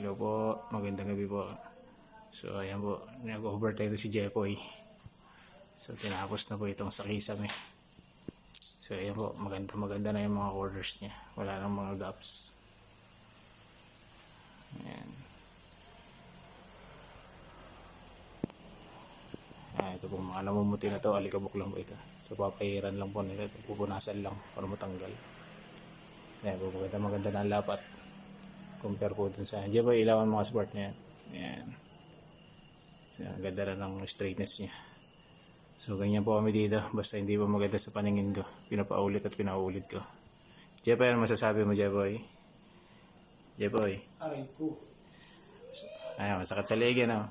Hello po, magandang gabi po. So ayan po, nag-overtime si Jepoy. So tinapos na po itong sa kisame. So ayan po, maganda na yung mga orders niya. Wala nang mga gaps. Ayan. Ito po mga namumuti na to, alikabok lang po ito. So papahiran lang po nila, pupunasan lang para matanggal. So ayan po, maganda na ang lapat. Compare po dun sa Jepoy, ilawan mga sport niya. Ayan. So, ang ganda na ng straightness niya. So ganyan po kami dito. Basta hindi po maganda sa paningin ko, pinapaulit at pinaulit ko. Jepoy, ano masasabi mo, Jepoy? Jepoy? Aray ko. Ayun, masakit sa leg, no?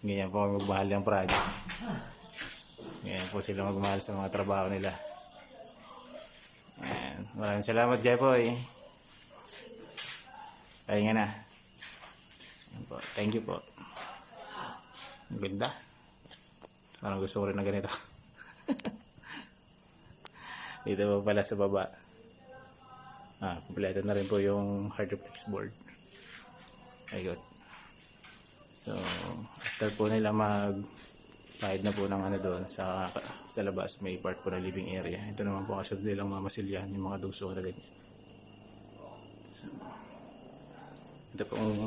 Ganyan po kami magmahal ng project. Ganyan po sila magmahal sa mga trabaho nila. Ayan. Maraming salamat, Jepoy. Ayun nga na. Ayan po. Thank you po. Ang ganda. Parang gusto ko rin na ganito. Dito po pala sa baba. Kompleto na rin po yung hard reflex board. Ayun. So, after po nila kahit na po ng ano doon sa labas, may part po na living area. Ito naman po kasi nilang mamasilyan yung mga duso na ganyan. So, ito po yung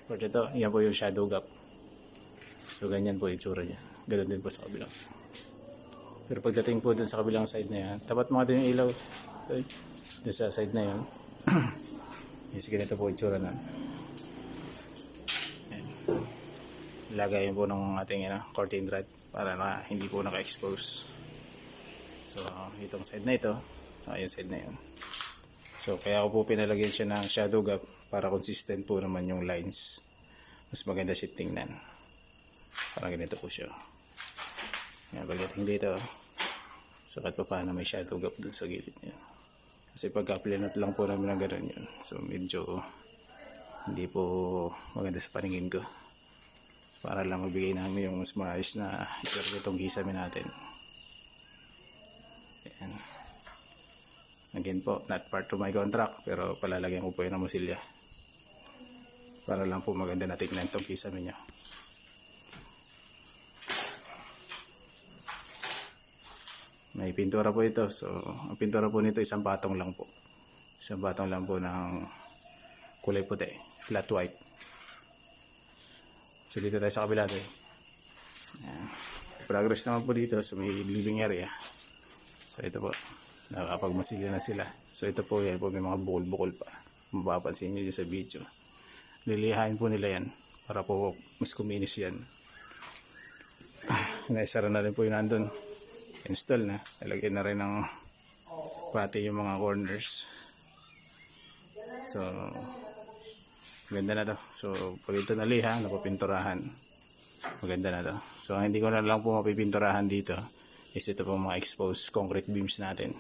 part ito. Yan po yung shadow gap. So ganyan po yung tsura niya. Ganun din po sa kabilang. Pero pagdating po dun sa kabilang side na yan, tapat mga din yung ilaw. Dun sa side na yan. Yes, ganito po yung tsura na. Lagayin po ng ating curtain rod para na hindi po naka-expose. So itong side na ito, yung side na yun. So kaya ko po pinalagyan siya ng shadow gap para consistent po naman yung lines. Mas maganda siya tingnan. Parang ganito po siya. Yan, pagdating dito, sakat pa paano may shadow gap dun sa gilid niya. Kasi pagka-plinot lang po namin ng gano'n yun. So medyo hindi po maganda sa paningin ko. Para lang magbigay namin yung mas maayos na itong gisame natin. Ayan. Again po, not part of my contract, pero palalagyan ko po yun ng masilya. Para lang po maganda na tignan itong gisame nyo. May pintura po ito. So, ang pintura po nito isang patong lang po. Isang patong lang po ng kulay puti. Flat white. So dito tayo sa kabila tayo. Progress naman po dito sa may living area. So ito po, nakapagmasilya na sila. So ito po, yan po may mga bukol-bukol pa. Mapapansin nyo sa video. Lilihain po nila yan para po mas kuminis yan. Naisara na rin po yun nandun. Install na. Nalagyan na rin ng pati yung mga corners. So maganda na to. So pag ito naliha, napapinturahan, maganda na to. So hindi ko na lang po mapipinturahan dito is ito po mga exposed concrete beams natin.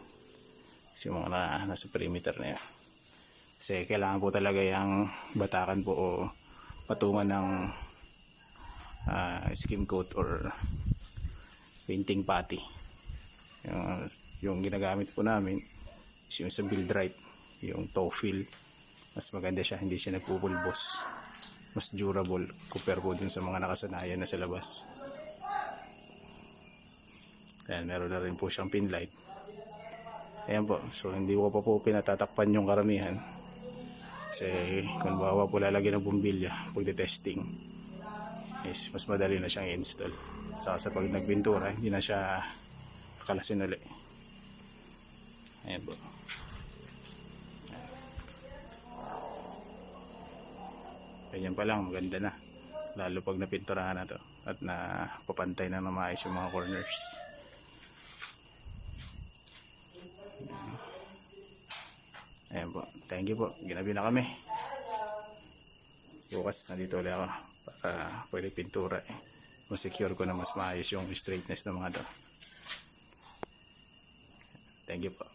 Kasi yung mga nasa perimeter na yan. Kasi kailangan po talaga yung batakan po o patungan ng skim coat or painting putty. Yung ginagamit po namin is yung sa build right, yung toe fill. Mas maganda siya, hindi siya nagpupulbos. Mas durable compare po dun sa mga nakasanayan na sa labas. Ayan, meron na rin po siyang pin light. Ayan po, so hindi ko pa po pinatatakpan yung karamihan. Kasi kung bawa po lalagyan ng bumbilya pagde-testing is mas madali na siyang i-install. Sa pag nagpintura, hindi na siya kakalasin ulit. Ayan po. Ganyan pa lang, maganda na. Lalo pag napinturahan na to at napapantay na maayos yung mga corners. Ayan po. Thank you po. Ginabi na kami. Bukas nandito ulit ako para pwede pintura masecure ko na mas maayos yung straightness ng mga to. Thank you po.